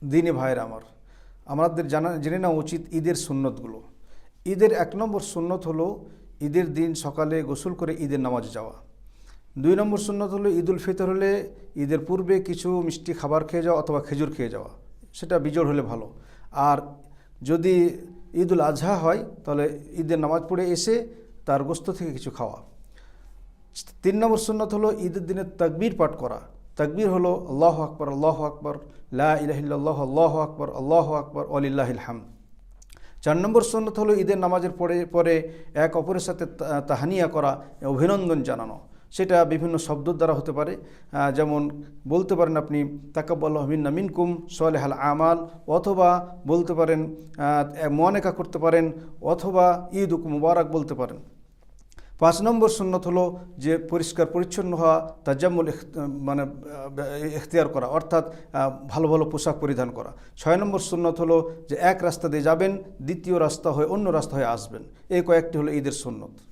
দিনী ভাইয়েরা আমাদের জেনে নেওয়া উচিত ঈদের সুন্নতগুলো। ঈদের 1 নম্বর সুন্নত হলো ঈদের দিন সকালে গোসল করে ঈদের নামাজে যাওয়া। 2 নম্বর সুন্নত হলো ঈদুল ফিতর হলে ঈদের পূর্বে কিছু মিষ্টি খাবার খেয়ে যাওয়া অথবা খেজুর খেয়ে যাওয়া, সেটা বিজোড় হলে ভালো। আর যদি ঈদুল আজহা হয় তাহলে ঈদের নামাজ পড়ে এসে তার গোস্ত থেকে কিছু খাওয়া। 3 নম্বর সুন্নত হলো ঈদের দিনে তাকবীর পাঠ করা। তাকবীর হলো আল্লাহু আকবার, আল্লাহু আকবার, লা ইলাহা ইল্লাল্লাহ, আল্লাহু আকবার, আল্লাহু আকবার, ওয়ালিল্লাহিল হামদ। 4 নম্বর সুন্নত হলো ঈদের নামাজের পরে এক অপরের সাথে তাহানিয়া করা, অভিনন্দন জানানো। সেটা বিভিন্ন শব্দের দ্বারা হতে পারে, যেমন বলতে পারেন আপনি তাকাব্বালাহু মিন্না মিনকুম সালিহাল আমাল, অথবা বলতে পারেন মুআনাকা করতে পারেন, অথবা ঈদুক মুবারক বলতে পারেন। 5 নম্বর সুন্নত হলো যে পরিষ্কার পরিচ্ছন্ন হওয়া, তাজাম্মুল মানে ইখতিয়ার করা, অর্থাৎ ভালো ভালো পোশাক পরিধান করা। 6 নম্বর সুন্নত হলো যে এক রাস্তা দিয়ে যাবেন, দ্বিতীয় রাস্তা হয়ে অন্য রাস্তা হয়ে আসবেন। এই কয়েকটি হলো ঈদের সুন্নত।